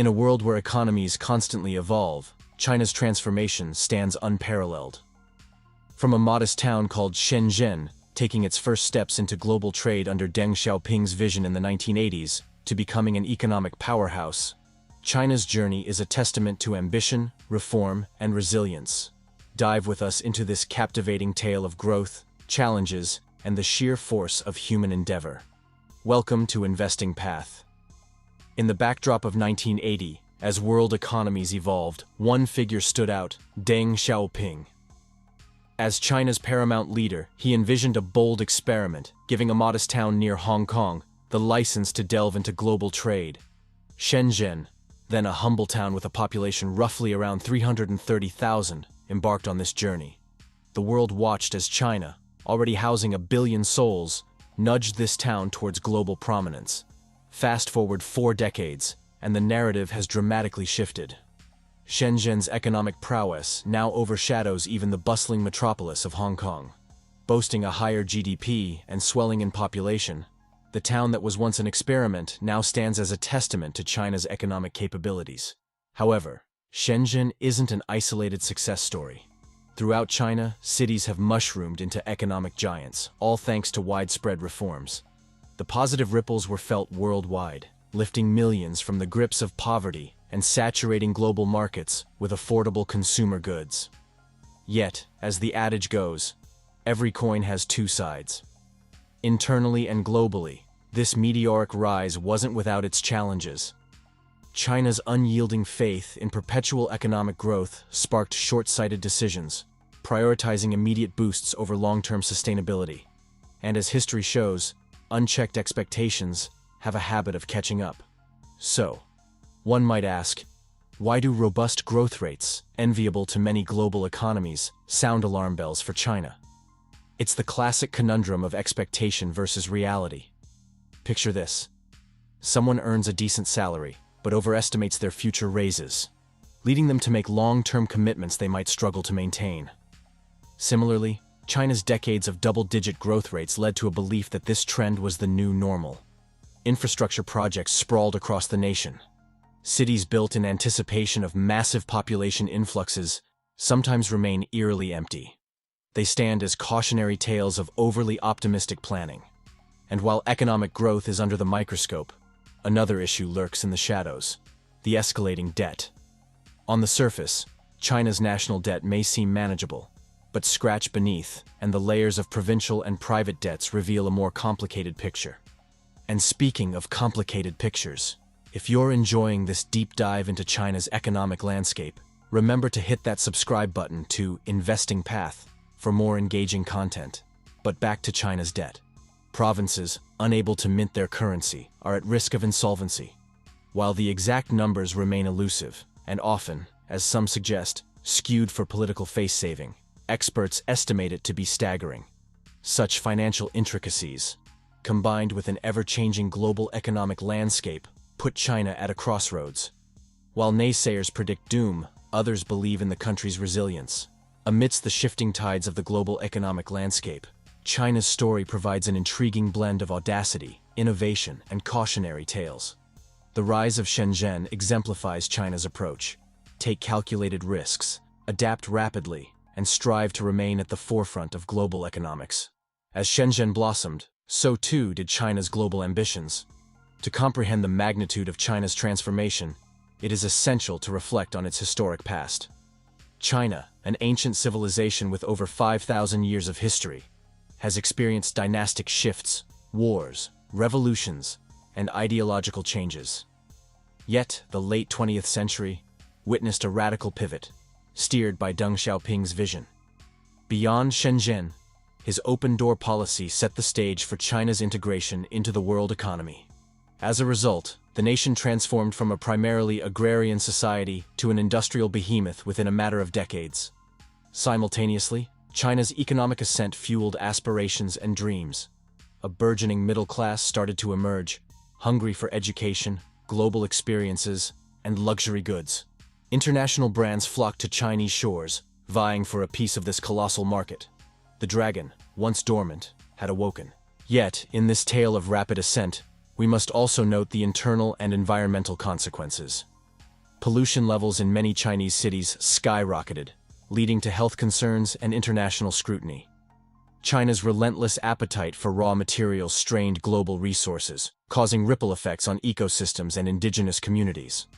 In a world where economies constantly evolve, China's transformation stands unparalleled. From a modest town called Shenzhen, taking its first steps into global trade under Deng Xiaoping's vision in the 1980s, to becoming an economic powerhouse, China's journey is a testament to ambition, reform, and resilience. Dive with us into this captivating tale of growth, challenges, and the sheer force of human endeavor. Welcome to Investing Path. In the backdrop of 1980, as world economies evolved, one figure stood out: Deng Xiaoping. As China's paramount leader, he envisioned a bold experiment, giving a modest town near Hong Kong the license to delve into global trade. Shenzhen, then a humble town with a population roughly around 330,000, embarked on this journey. The world watched as China, already housing 1 billion souls, nudged this town towards global prominence. Fast forward 4 decades, and the narrative has dramatically shifted. Shenzhen's economic prowess now overshadows even the bustling metropolis of Hong Kong. Boasting a higher GDP and swelling in population, the town that was once an experiment now stands as a testament to China's economic capabilities. However, Shenzhen isn't an isolated success story. Throughout China, cities have mushroomed into economic giants, all thanks to widespread reforms. The positive ripples were felt worldwide, lifting millions from the grips of poverty and saturating global markets with affordable consumer goods. Yet, as the adage goes, every coin has 2 sides. Internally and globally, this meteoric rise wasn't without its challenges. China's unyielding faith in perpetual economic growth sparked short-sighted decisions, prioritizing immediate boosts over long-term sustainability. And as history shows, unchecked expectations have a habit of catching up. So, one might ask, why do robust growth rates, enviable to many global economies, sound alarm bells for China? It's the classic conundrum of expectation versus reality. Picture this. Someone earns a decent salary, but overestimates their future raises, leading them to make long-term commitments they might struggle to maintain. Similarly, China's decades of double-digit growth rates led to a belief that this trend was the new normal. Infrastructure projects sprawled across the nation. Cities built in anticipation of massive population influxes sometimes remain eerily empty. They stand as cautionary tales of overly optimistic planning. And while economic growth is under the microscope, another issue lurks in the shadows: the escalating debt. On the surface, China's national debt may seem manageable, but scratch beneath, and the layers of provincial and private debts reveal a more complicated picture. And speaking of complicated pictures, if you're enjoying this deep dive into China's economic landscape, remember to hit that subscribe button to Investing Path for more engaging content. But back to China's debt. Provinces, unable to mint their currency, are at risk of insolvency. While the exact numbers remain elusive, and often, as some suggest, skewed for political face-saving, experts estimate it to be staggering. Such financial intricacies, combined with an ever-changing global economic landscape, put China at a crossroads. While naysayers predict doom, others believe in the country's resilience. Amidst the shifting tides of the global economic landscape, China's story provides an intriguing blend of audacity, innovation, and cautionary tales. The rise of Shenzhen exemplifies China's approach: take calculated risks, adapt rapidly, and strive to remain at the forefront of global economics. As Shenzhen blossomed, so too did China's global ambitions. To comprehend the magnitude of China's transformation, it is essential to reflect on its historic past. China, an ancient civilization with over 5,000 years of history, has experienced dynastic shifts, wars, revolutions, and ideological changes. Yet, the late 20th century witnessed a radical pivot, steered by Deng Xiaoping's vision. Beyond Shenzhen, his open-door policy set the stage for China's integration into the world economy. As a result, the nation transformed from a primarily agrarian society to an industrial behemoth within a matter of decades. Simultaneously, China's economic ascent fueled aspirations and dreams. A burgeoning middle class started to emerge, hungry for education, global experiences, and luxury goods. International brands flocked to Chinese shores, vying for a piece of this colossal market. The dragon, once dormant, had awoken. Yet, in this tale of rapid ascent, we must also note the internal and environmental consequences. pollution levels in many Chinese cities skyrocketed, leading to health concerns and international scrutiny. China's relentless appetite for raw materials strained global resources, causing ripple effects on ecosystems and indigenous communities.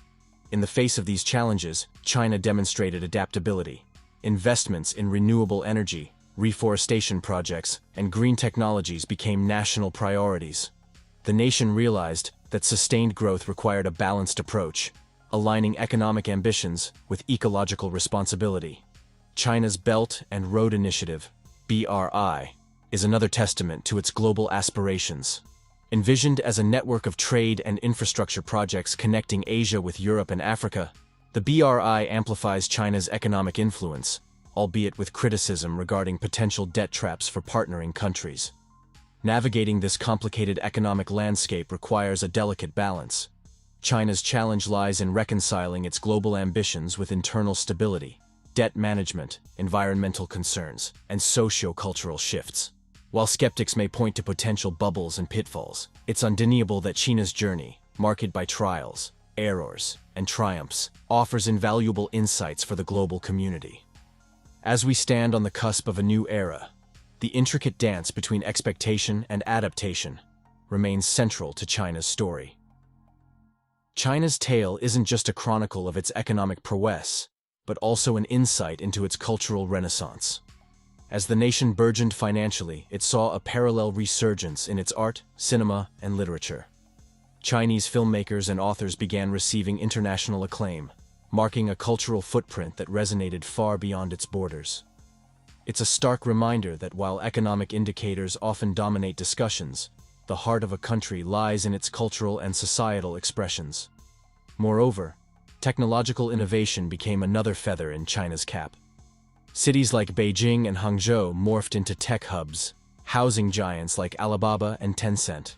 In the face of these challenges, China demonstrated adaptability. Investments in renewable energy, reforestation projects, and green technologies became national priorities. The nation realized that sustained growth required a balanced approach, aligning economic ambitions with ecological responsibility. China's Belt and Road Initiative, BRI, is another testament to its global aspirations. Envisioned as a network of trade and infrastructure projects connecting Asia with Europe and Africa, the BRI amplifies China's economic influence, albeit with criticism regarding potential debt traps for partnering countries. Navigating this complicated economic landscape requires a delicate balance. China's challenge lies in reconciling its global ambitions with internal stability, debt management, environmental concerns, and socio-cultural shifts. While skeptics may point to potential bubbles and pitfalls, it's undeniable that China's journey, marked by trials, errors, and triumphs, offers invaluable insights for the global community. As we stand on the cusp of a new era, the intricate dance between expectation and adaptation remains central to China's story. China's tale isn't just a chronicle of its economic prowess, but also an insight into its cultural renaissance. As the nation burgeoned financially, it saw a parallel resurgence in its art, cinema, and literature. Chinese filmmakers and authors began receiving international acclaim, marking a cultural footprint that resonated far beyond its borders. It's a stark reminder that while economic indicators often dominate discussions, the heart of a country lies in its cultural and societal expressions. Moreover, technological innovation became another feather in China's cap. Cities like Beijing and Hangzhou morphed into tech hubs, housing giants like Alibaba and Tencent.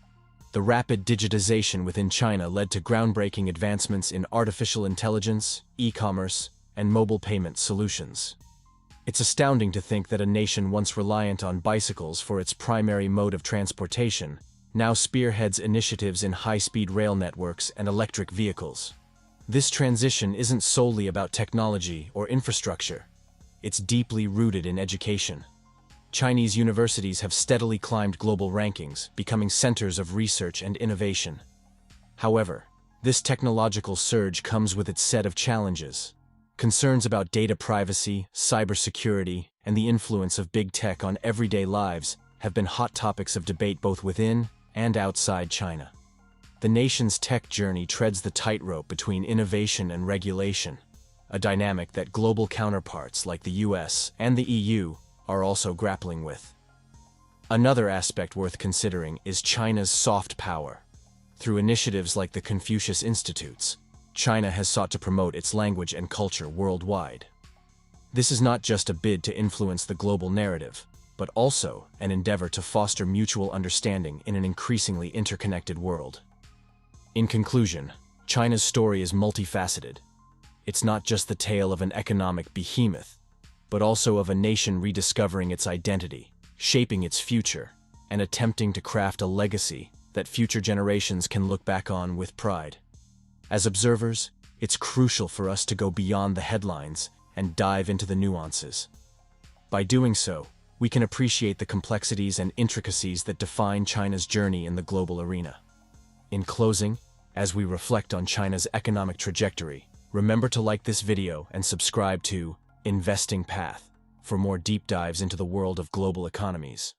The rapid digitization within China led to groundbreaking advancements in artificial intelligence, e-commerce, and mobile payment solutions. It's astounding to think that a nation once reliant on bicycles for its primary mode of transportation now spearheads initiatives in high-speed rail networks and electric vehicles. This transition isn't solely about technology or infrastructure. It's deeply rooted in education. Chinese universities have steadily climbed global rankings, becoming centers of research and innovation. However, this technological surge comes with its set of challenges. Concerns about data privacy, cybersecurity, and the influence of big tech on everyday lives have been hot topics of debate both within and outside China. The nation's tech journey treads the tightrope between innovation and regulation, a dynamic that global counterparts like the US and the EU are also grappling with. Another aspect worth considering is China's soft power. Through initiatives like the Confucius Institutes, China has sought to promote its language and culture worldwide. This is not just a bid to influence the global narrative, but also an endeavor to foster mutual understanding in an increasingly interconnected world. In conclusion, China's story is multifaceted. It's not just the tale of an economic behemoth, but also of a nation rediscovering its identity, shaping its future, and attempting to craft a legacy that future generations can look back on with pride. As observers, it's crucial for us to go beyond the headlines and dive into the nuances. By doing so, we can appreciate the complexities and intricacies that define China's journey in the global arena. In closing, as we reflect on China's economic trajectory, remember to like this video and subscribe to Investing Path for more deep dives into the world of global economies.